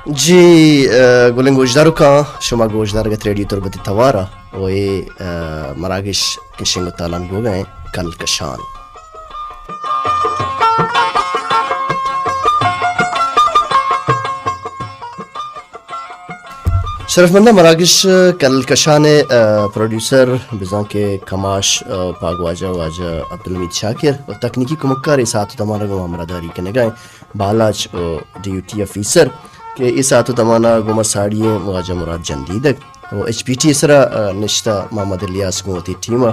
جی گلنگ گوشدارو کا شما گوشدار گت ریڈیو تربتی توارا وی مراگش کشنگ تالان گو گئے کل کشان شرف مندہ مراگش کل کشان پروڈیوسر بزان کے کماش پاگ واجہ عبدالحمید شاکر اور تکنیکی کمکار ساتھ تمانا گو امراداری کنے گئے بالاچ ڈیوٹی افیسر کہ اس آتو تمانا گوما ساڑیے واجہ مراد جندیدک و ایچ پی ٹی اسرا نشتہ محمد الیاس گوتی ٹیمہ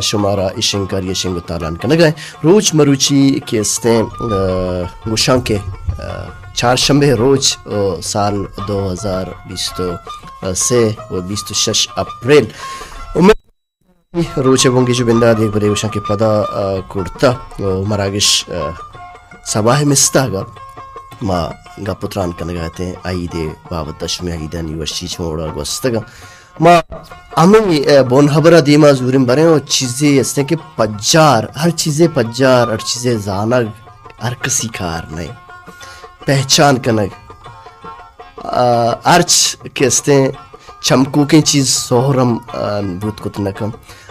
شمارا اشنکار یشنگو تالان کنے گئے روچ مروچی کے استیں گوشان کے چہارشنبے روز سال 2023 و 26 اپریل روچ بونگی جو بندہ دیکھ برے گوشان کے پدا کرتا مراگش صباح مستہ گا ما گا پتران کنے گئے تھے آئی دے بابت دشمی آئی دے نیوشی چھوڑا گوستگا ما ہمیں بون حبرہ دیما زوریم بریں اور چیزیں اس نے کہ پجار ہر چیزیں پجار ہر چیزیں زانگ ہر کسی کار نہیں پہچان کنگ ارچ کہستے چمکو کی چیز سوہرم بود کتنکم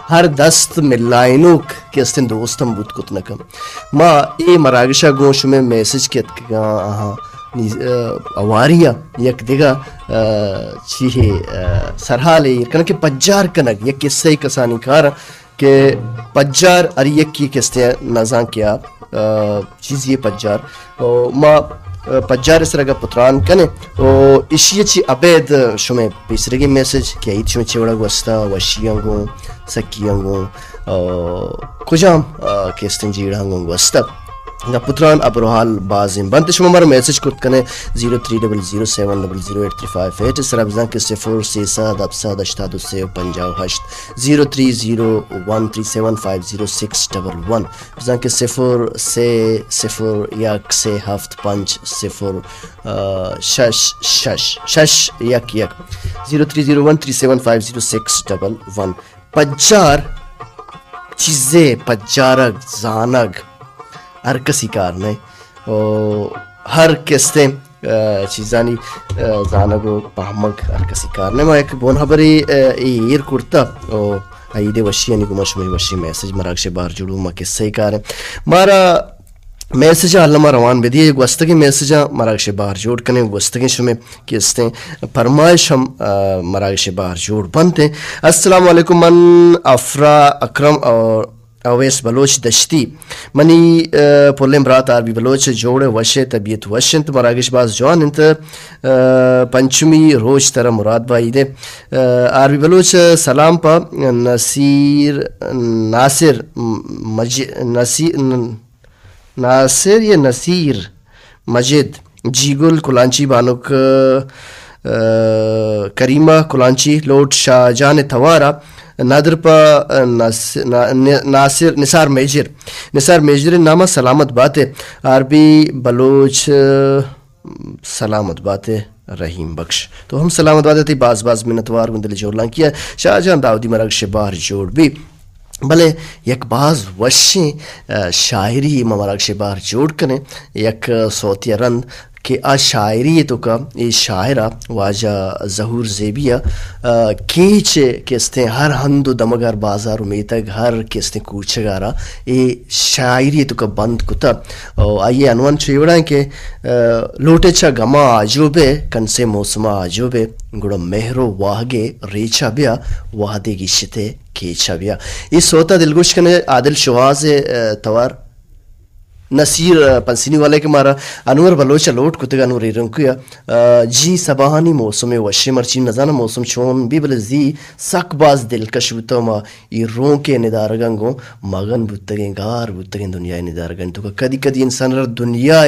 ہر دست ملائنوک کہستے دوستم بود کتنکم ما ای مراگشہ گوش میں میسج کہت کہاں اواریا یک دیگا چیہے سرحالے یہ کنک پجار کنگ یک قصہ کسانی کارا کہ پجار ار یک کی کہستے نظام کیا چیز یہ پجار ما پجار اس رگا پتران کنے او اشیہ چی عبید شمیں پیسرگی میسج کہ ایت شمیں چوڑا گوستا وشیاں گو سکیاں گو کجام کیستن جیڑاں گو گوستا گا پتران ابروحال بازیم بنت شما مارا میسج کرت کنے 0307008358 اس رابزان کے 03778 03013750611 بزان کے 03013750611 پجار چیزیں پجارگ زانگ ہر کسی کار نہیں ہر کستے چیزانی زانگو پہمگ ہر کسی کار نہیں میں ایک بون حبری ایر کرتا ایدے وشی یعنی گمش میں وشی میسج مراکش بار جڑو ما کس صحیح کار ہے مارا میسجہ علامہ روان بدی ایک وستگی میسجہ مراکش بار جوڑ کنے وستگی شمیں کستے فرمائش ہم مراکش بار جوڑ بنتے السلام علیکم من افرا اکرم اور اویس بلوچ دشتی منی پولیم برات عربی بلوچ جوڑے وشے طبیعت وشنت مراگش باز جوان انت پنچمی روز ترہ مراد بائی دے عربی بلوچ سلام پا ناصر یا نصیر مجد جیگل کلانچی بانک کریمہ کلانچی لوٹ شاہ جان توارا نادر پا نثار میجر نامہ سلامت باتیں عربی بلوچ سلامت باتیں رحیم بخش تو ہم سلامت باتیں تھی باز منتوار گندلی جوڑلان کیا شاہ جان داودی مراکش بار جوڑ بھی بلے یک باز وشیں شاعری مراکش بار جوڑ کنے یک صوتی رند کہ آ شاعری تو کا یہ شاعرہ واجہ ظہور زیبیہ کیچ کہستے ہر ہندو دمگر بازار امیتگ ہر کہستے کوچگارا یہ شاعری تو کا بند کتا آئیے عنوان چھوڑا ہے کہ لوٹے چھا گما آجوبے کنسے موسمہ آجوبے گڑا مہرو واہگے ریچا بیا واہدے گیشتے کیچا بیا یہ سوتا دلگوش کنے عادل شواز توار نصیر پنسینی والے کے مارا انور بلوچہ لوٹ کتگا انور رنکیا جی سباہانی موسم وشی مرچی نزانہ موسم چون بھی بلے زی سک باز دلکش بوتا ما ای رون کے ندارگن گو مغن بوتگیں گار بوتگیں دنیا ندارگن تو کدی کدی انسان را دنیا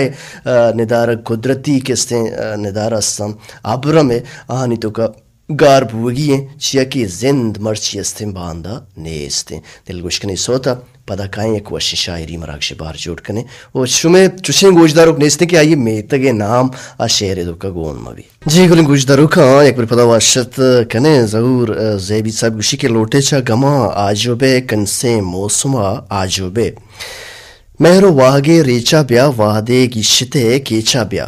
ندارگ قدرتی کستے ندار استم عبرم آہانی تو کا گار بوگی ہیں چیا کی زند مرچی استیں باندہ نیستیں دلگوش کنی سوتا پدا کائیں ایک وشی شاعری مراکش بار جوڑ کنے وہ شمیں چوشیں گوشداروک نیستے کہ آئیے میتگے نام آ شہر دو کا گون مبی جی گلیں گوشداروک ہاں ایک بار پدا واشت کنے ظہور زیبی صاحب گوشی کے لوٹے چا گما آجوبے کنسے موسمہ آجوبے مہرو واہگے ریچا بیا واہدے گیشتے کیچا بیا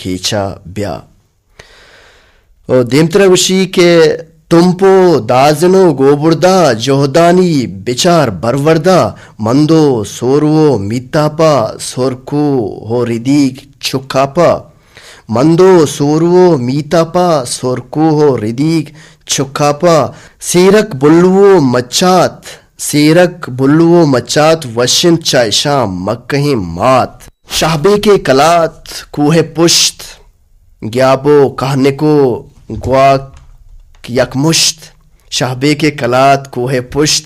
کھیچا بیا. اور دیمترا وشی کے تمپو دازنو گوبردا جوہدانی بچار بروردا مندو سورو میتاپا سورکو ہو ردیگ چھکاپا. مندو سورو میتاپا سورکو ہو ردیگ چھکاپا. سیرک بلو مچات وشن چائشام مکہیں مات. شہبے کے کلات کوہ پشت گیابو کہنے کو گواک یک مشت. شہبے کے کلات کوہ پشت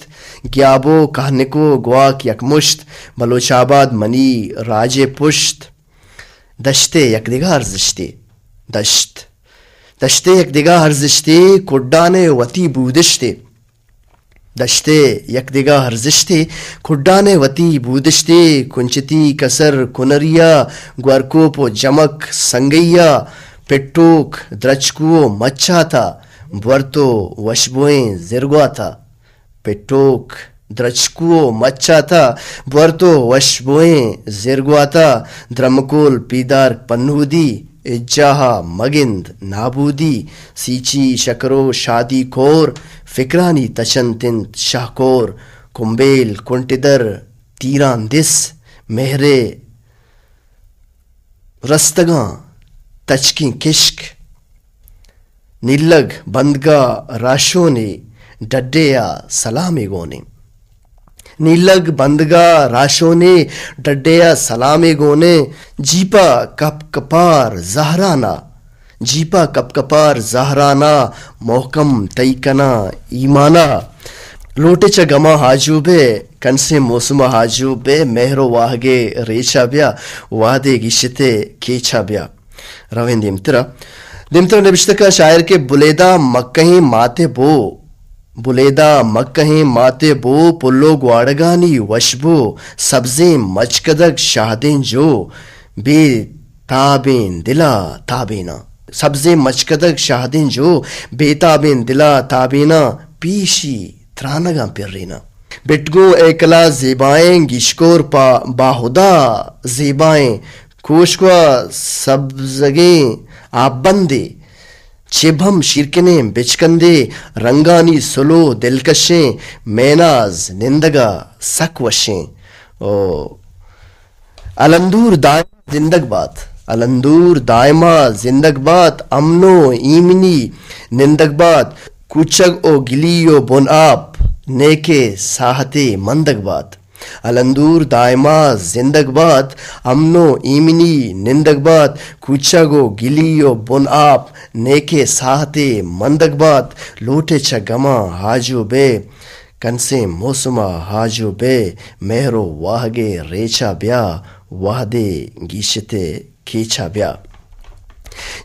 گیابو کہنے کو گواک یک مشت. بلوچ آباد منی راج پشت دشتے یک دیگا ارزشتے. دشتے یک دیگا ارزشتے کڈانے وتی بودشتے. دشتے یک دیگا ارزشتے کڈانے وتی بودشتے. کنچتی کسر کنریا گورکو پو جمک سنگیا پٹوک درچکو مچا تھا بورتو وشبوئیں زرگوا تھا. پٹوک درچکو مچا تھا بورتو وشبوئیں زرگوا تھا. درمکول پیدار پنودی اجاہا مگند نابودی. سیچی شکرو شادی کور فکرانی تچن تنت شاہکور. کمبیل کنٹدر تیران دس مہرے رستگاں تچکیں کشک. نیلگ بندگا راشو نے ڈڈیا سلامی گونے. نیلگ بندگا راشو نے ڈڈیا سلامی گونے. جیپا کپ کپار زہرانا جیپا کپ کپار زہرانا محکم تیکنا ایمانا. لوٹے چا گما حاجوبے کنسے موسم حاجوبے مہرو واہگے ریچا بیا وادے گیشتے کیچا بیا. روین دیمترا نبشتکا شاعر کے بلیدہ مکہیں ماتے بو. بلیدہ مکہیں ماتے بو پلو گواڑگانی وشبو. سبزیں مچکدک شاہدیں جو بے تابیں دلا تابینا. سبزیں مچکدک شاہدیں جو بے تابیں دلا تابینا. پیشی ترانگاں پر رینا. بٹگو ایکلا زیبائیں گشکور باہدا زیبائیں. کوشکوا سبزگیں آپ بندے چبھم شرکنے بچکندے. رنگانی سلو دلکشیں میناز نندگا سکوشیں. الندور دائمہ زندگ بات. الندور دائمہ زندگ بات. امنو ایمنی نندگ بات. کوچگ او گلیو بن آپ نیکے ساہتے مندگ بات. الندور دائمہ زندگ بات. امنو ایمنی نندگ بات. کوچگو گلیو بن آپ نیکے ساہتے مندگ بات. لوٹے چا گما حاجو بے کنسے موسما حاجو بے مہرو واہگے ریچا بیا وحدے گیشتے کھیچا بیا.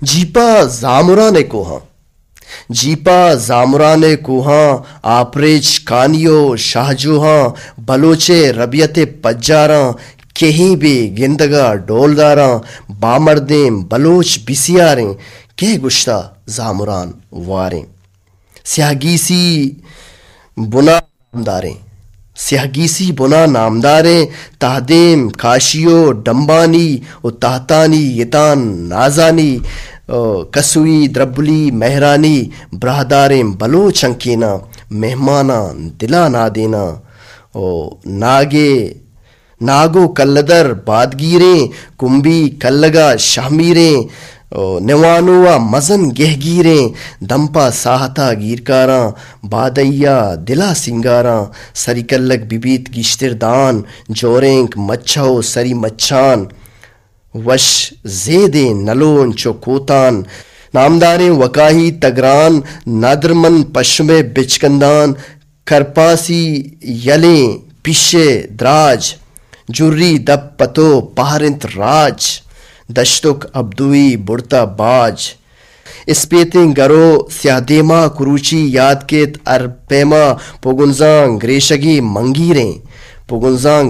جیپا زامرانے کوہاں جیپا زامرانے کوہاں. آپریچ کانیو شاہجوہاں بلوچے ربیت پجاراں. کہیں بھی گندگا ڈولداراں بامردیں بلوچ بسیاریں کہ گشتہ زامران واریں. سیاگیسی بنا نامداریں سیاگیسی بنا نامداریں. تہدیم کاشیو ڈمبانی و تہتانی یتان نازانی. کسوئی دربلی مہرانی برہداریں بلوچ انکینا. مہمانا دلا نہ دینا. ناگو کلدر بادگیریں کمبی کلگا شہمیریں. نوانوا مزن گہگیریں دمپا ساہتا گیرکاراں. بادیا دلا سنگاراں سری کلگ ببیت گشتر دان. جورینک مچھو سری مچھان وش زیدیں نلون چو کوتان. نامداریں وکاہی تگران نادرمن پشمے بچکندان. کرپاسی یلیں پیشے دراج جری دب پتو پہرنت راج. دشتک ابدوئی بڑتا باج. اسپیتیں گرو سیاہ دیما کروچی یاد کیت ارپیما. پوگنزاں گریشگی منگیریں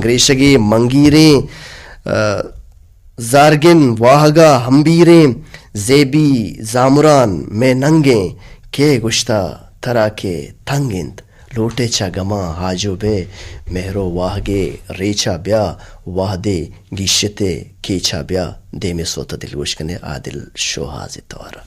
گریشگی منگیریں. زارگن واہگا ہمبیریں زیبی زامران میں ننگیں. کہ گشتہ تھرا کے تھنگند لوٹے چا گما حاجو بے مہرو واہ گے ریچا بیا واہ دے گیشتے کیچا بیا دے میں سوتا دل گوش کنے عادل شوہاز توارا.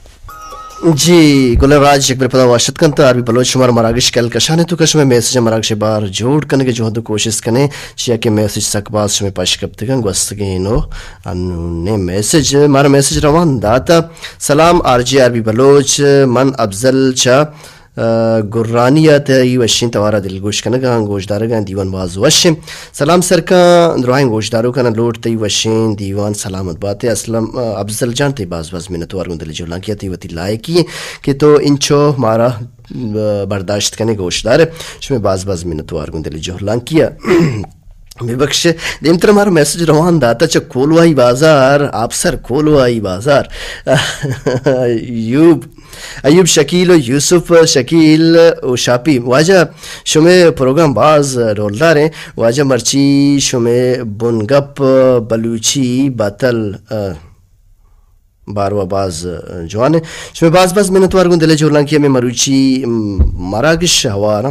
جی گل راج ایک بار پتا واشت کنتا عربی بلوچ شمار مراگش کل کشانے تو کش میں میسج مراگش بار جوڑ کنے کے جو ہدو کوشش کنے چیا کہ میسج سک باز شمی پاش کبتے گن گوستگینو انہوں میسج مارا میسج روان داتا. سلام آر جی عربی بلوچ من افضل چا گرانیت ای وشین توارا دل گوش کنگا گوشدارا گان دیوان باز وشیم. سلام سرکا دروائیں گوشدارو کنا لوٹ تی وشین دیوان سلامت باتے. اسلام افضل جان تی باز منتوار گن دل جولان کیا تی وطی لائے کیے کہ تو انچو مارا برداشت کنے گوشدار شمی باز منتوار گن دل جولان کیا بے بخش. دیم تر ہمارا میسج روان داتا چا کولوائی بازار آپ سر کولوائی بازار ایوب شکیل و یوسف شکیل و شاپی واجہ شمع پروگرام باز رولدار ہیں. واجہ مرچی شمع بنگپ بلوچی باتل باروا باز جوان شمع باز منتوار گن دل جولان کیا میں مروچی مراگش ہوارا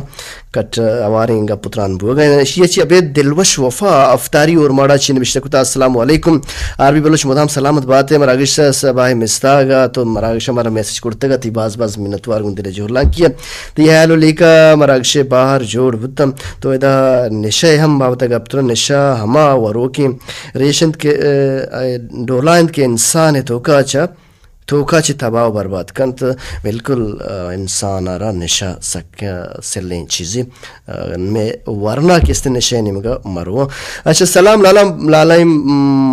کٹ اواریں گا پتران بوگا شیئے چی ابید دلوش وفا افطاری اور ماڑا چی نبشتہ کتا السلام علیکم عربی بلوچ مدام سلامت بات ہے. مراگش سباہ مستاگا تو مراگش ہمارا میسج کرتے گا تی باز منتوار گن دل جولان کیا تی حیالو لیکا مراگش باہر جوڑ بودتا تو ادا نشہ ہم باوتا گا پتران نشہ ہما وروکی ریشند کے ڈولائند کے انسان توکا چی تباہ و برباد کنت بالکل انسان آرا نشہ سلیں چیزیں میں ورنہ کس نشہ نمگا مرو. اچھا سلام لالا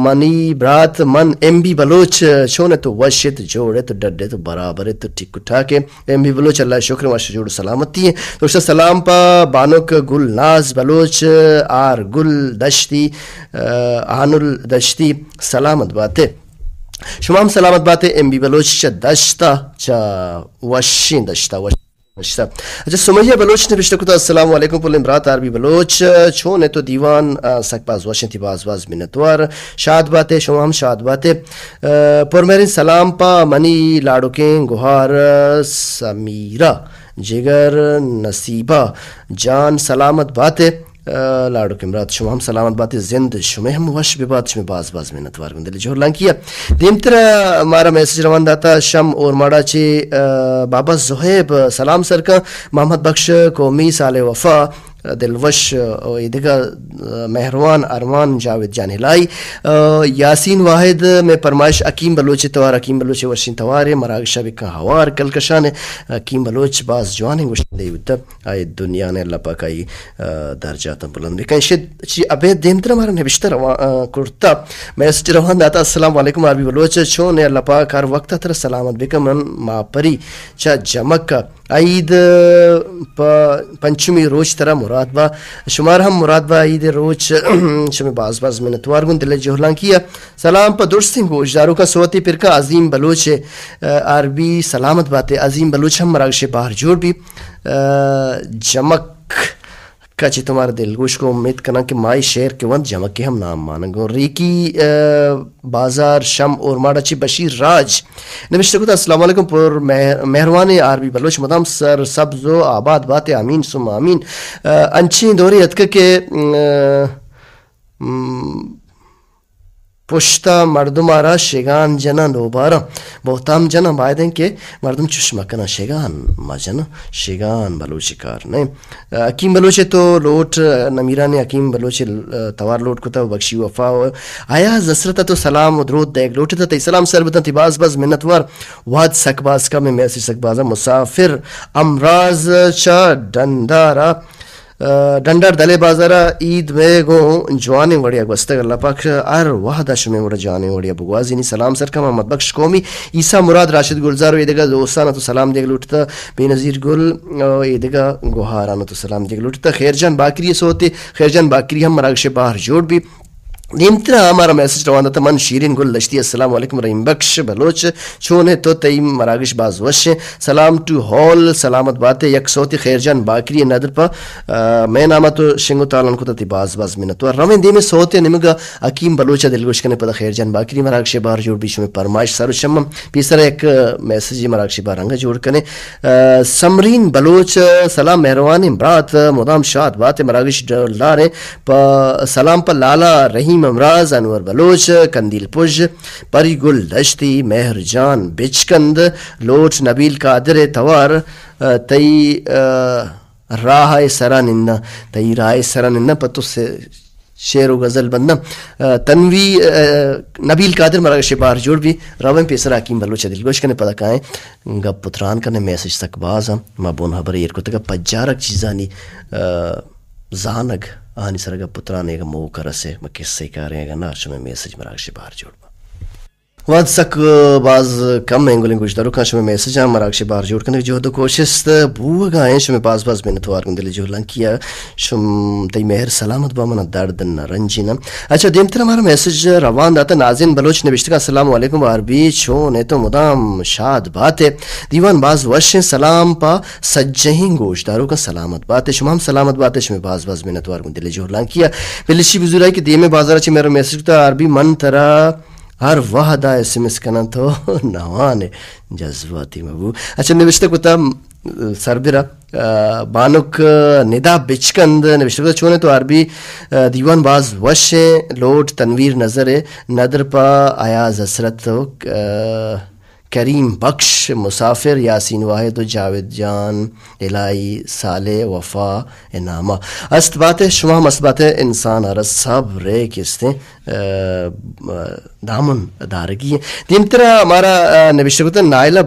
منی برات من ایم بی بلوچ چھونے تو وشت جوڑے تو ڈڈے تو برابر تو ٹک اٹھا کے ایم بی بلوچ اللہ شکر واشت جوڑ سلامتی ہے. تو سلام پا بانک گل ناز بلوچ آر گل دشتی آن الدشتی سلامت باتیں شمام سلامت باتیں. ایم بی بلوچ چا دشتا چا وشین دشتا. اچھا سمیہ بلوچ نے پشتہ کتا السلام علیکم پل امرات عربی بلوچ چھونے تو دیوان سک باز واشن تھی باز منتوار شاد باتیں شمام شاد باتیں پرمیرین سلام پا منی لاڑوکیں گوھار سمیرہ جگر نصیبہ جان سلامت باتیں لاڑو کے مراد شما ہم سلامت باتیں زند شما ہم وش بے بات شما باز منتوار گندل جوہر لان کیا. دیمتر ہمارا میسج روان داتا شم اور ماڑا چی بابا زہیب سلام سر کا محمد بخش قومی سال وفا دلوش ایدگا مہروان ارمان جاوید جان ہلائی یاسین واحد میں پرمائش اکیم بلوچ توار اکیم بلوچ ورشین توار مراگشہ بکا ہوار کلکشان اکیم بلوچ باز جوانے گوشن دے ہوتا آئی دنیا نے اللہ پاک آئی درجات بلند بکا شد چی ابید دیمتر ہمارا نوشتہ کرتا میسج روان داتا السلام علیکم عربی بلوچ چھونے اللہ پاک ہر وقت تر سلامت بکا من ما پری چا جمک عید پنچمی روچ ترہ مراد با شمار ہم مراد با عید روچ شمی باز منتوار گن دل جوہلان کیا. سلام پا درستیم گوشداروں کا سوتی پر کا عظیم بلوچ عربی سلامت باتیں عظیم بلوچ ہم مراگش باہر جوڑ بھی جمک کچی تمہارا دل گوش کو امید کرنا کہ مائی شہر کے وند جمک کے ہم نام مانگو. ریکی بازار شم اور ماڑا چی بشیر راج نوشتہ کو السلام علیکم پر مہروان عربی بلوچ مدام سر سبز و آباد بات آمین سم آمین. انچین دوری اتکا کے پشتا مردم آرا شیگان جنا دوبارہ بہتام جنا بائدیں کہ مردم چشمکنا شیگان ما جنا شیگان بلوچی کار نہیں. اکیم بلوچے تو لوٹ نمیران اکیم بلوچے توار لوٹ کتا بخشی وفا آیا زسرتا تو سلام و درود دیکھ لوٹتا تی سلام سربتن تی باز منتوار واد سک باز کا میں میسی سک بازا مسافر امراض چا ڈندارا ڈنڈار دلے بازارا عید میں گو جوانے وڑیا گوستگ اللہ پاک ار وحدہ شمی وڑا جوانے وڑیا بگوازینی. سلام سر کا محمد بخش قومی عیسیٰ مراد راشد گلزارو ایدگا دوستانا تو سلام دیکھ لوٹتا بے نظیر گل ایدگا گوھارانا تو سلام دیکھ لوٹتا. خیر جان باکری سوتے خیر جان باکری ہم مراگش باہر جوڑ بھی نیمترا ہمارا میسج روانہ تھا من شیرین گل لشتی السلام علیکم رحیم بخش بلوچ چھونے تو تیم مراگش باز وش سلام ٹو ہال سلامت باتیں یک صوتی خیر جان باکری ندر پا میں نامہ تو شنگو تالن کو تی باز منت و روین دی میں صوتی نمگا حکیم بلوچ دلگوش کنے پدا خیر جان باکری مراگش بار جوڑ بیش میں پرمائش سارو شمم پیسر ایک میسجی مراگش بار رنگا جوڑ کنے سمرین بلوچ سلام مہروانی برات مدام شاد باتیں مراگش لارے پا سلام پا لالا رحیم امراض انور بلوچ کندیل پج پری گل دشتی مہر جان بچکند لوٹ نبیل قادر توار تی راہ سرانندہ تی راہ سرانندہ پتو سے شعر و غزل بندہ تنوی نبیل قادر مراگش بار جوڑ بھی روین پیسر حکیم بلوچ دل گوش کنے پتا کائیں گب پتران کنے میسج تک باز ہم ما بون حبر ایر کو تکا پجارک چیزانی زانگ آنی سرگا پترانے گا مو کرسے میں کس سے کہہ رہے ہیں گا نارشو میں میسج مراگش باہر جوڑ با واد سک باز کم انگلیں گوش دارو کان شمی میسج ہم مراگش باہر جوڑ کرنے جو دو کوشست بو گائیں شمی باز منتوار کن دلی جو لنکیا شم تی مہر سلامت با منا درد رنجینا اچھا دیمتر ہمارا میسج روان داتا نازین بلوچ نوشتگا السلام علیکم عربی چھونے تو مدام شاد باتیں دیوان باز وشیں سلام پا سجہیں گوش دارو کا سلامت باتیں شما ہم سلامت باتیں شمی باز منتوار کن دلی جو لنکیا بلشی بزورائی کہ دیمے بازارہ چی میرا میسج تا عربی من ترا ہر وحدہ ایس ایم ایس کنا تو نوانے جذباتی مبو اچھا نوشتہ کتا سربرہ بانک ندا بچکند نوشتہ کتا چونے تو عربی دیوان باز وشیں لوٹ تنویر نظر ندر پا آیاز حسرت کریم بخش مسافر یاسین واحد و جاوید جان الہی صالح وفا انامہ است باتیں شما ہم است باتیں انسان عرض سب رے کستے دامن دارگی ہیں دیمترہ ہمارا نوشتہ کتا نائلہ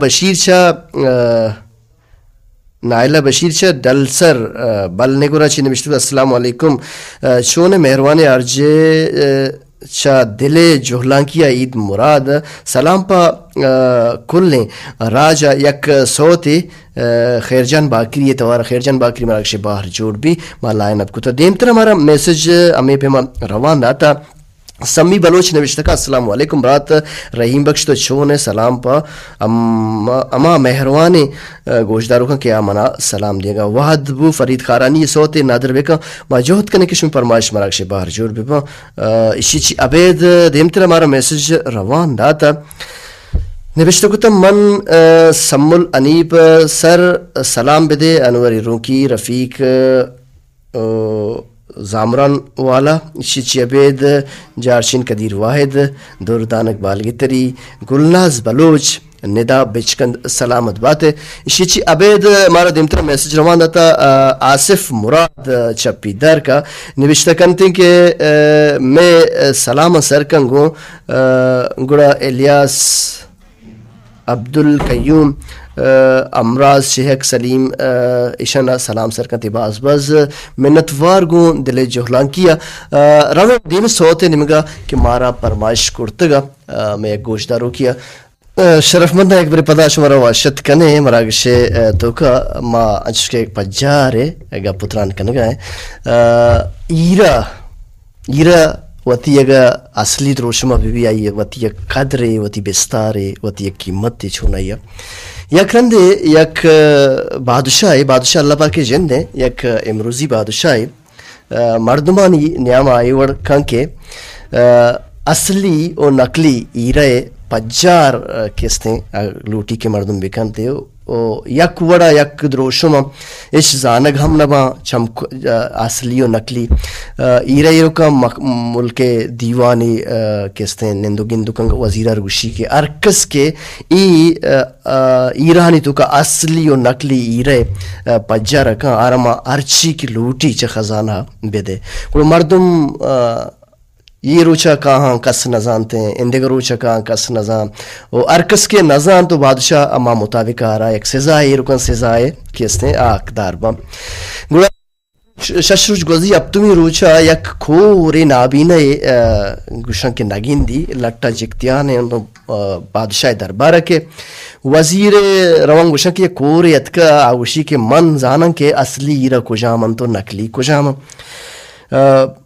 بشیر چا ڈلسر بل نگورا چی نوشتہ کتا السلام علیکم چونے مہروانے ارجے چا دل جوہلانکیا عید مراد سلام پا کلیں راجہ یک صوتی خیرجان باکری توار خیرجان باکری مراکش باہر جوڑ بھی ما لائن اپ کتا دیمتر ہمارا میسج ہمیں پہ روان داتا سمی بلوچ نوشتہ کا السلام علیکم برات رحیم بخش تو چھونے سلام پا اما مہروانے گوشداروں کا کیا منا سلام دے گا وحد بو فرید خارانی صوت نادر بے کا ماجوہد کنے کشم پرمائش مراکش باہر جوڑ بے پا اسی چی عبید دیمتر ہمارا میسج روان داتا نوشتہ کتا من سمول انیب سر سلام بدے انوری رونکی رفیق زامران والا شیچی عبید جارشین قدیر واحد دردان اقبال گتری گلناز بلوچ ندا بچکند سلامت باتیں شیچی عبید ہمارا دیمتر میسج روان داتا آصف مراد چپی در کا نوشتہ کنتے کہ میں سلام سرکنگوں گڑا الیاس عبدالقیوم امراض شہک سلیم اشنا سلام سرکنتی باز منتوار گون دل جوہلان کیا روی دیم سوتے نمگا کہ مارا پرمائش کرتگا میں ایک گوشدارو کیا شرف مندہ ایک بری پدا شمارا واشت کنے مراگش تو کا ما انچکے ایک پجارے اگا پتران کنگا ہے ایرا وتی اگا اصلی دروشمہ بھی آئی ہے وتی قدرے وتی بستارے وتی قیمت چھونائی ہے یک رندے یک بادشاہ اللہ پاک کے جن دیں یک امروزی بادشاہ مردمانی نیام آئی وڑ کھنکے اصلی و نقلی ایرے پجار کستے لوٹی کے مردم بکن تے یک وڑا یک دروشم اش زانگ ہم نبا چمک اصلی و نقلی ایرے کا ملک دیوانی کستے نندو گندو کنگ وزیرہ روشی کے ارکس کے ایرانی تو کا اصلی و نقلی ایرے پجا رکھا آرما ارچی کی لوٹی چا خزانہ بیدے کوئی مردم یہ روچا کہاں کس نظانتے ہیں اندگا روچا کہاں کس نظام وہ ارکس کے نظام تو بادشاہ اما مطابق آ رہا ہے ایک سزائے یہ رکن سزائے کیستے ہیں آقدار با گوڑا ششروچ گوزی اب تمہیں روچا یک کھوری نابینہ گوشن کے نگین دی لٹا جکتیان ہیں بادشاہ دربارہ کے وزیر روان گوشن کے کھوری اتکا آوشی کے من زانن کے اصلی ایرہ کجامن تو نقلی کجامن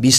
20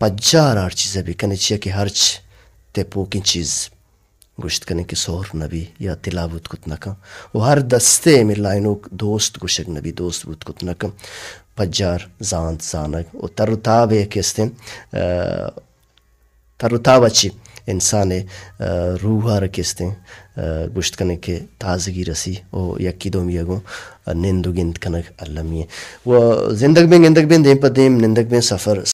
پجار آر چیزیں بھی کنے چیئے کہ ہرچ تے پوکن چیز گوشت کنے کہ سور نبی یا تلاوت کت نکم و ہر دستے میں لائنوک دوست گوشک نبی دوست بود کت نکم پجار زانت زانک و ترتابے کستیں ترتاب اچھی انسان روحا رکستیں گوشت کنے کہ تازگی رسی او یکی دوم یگو نندو گند کنک علمی و زندگ بین دیم پا دیم نندگ بین سفر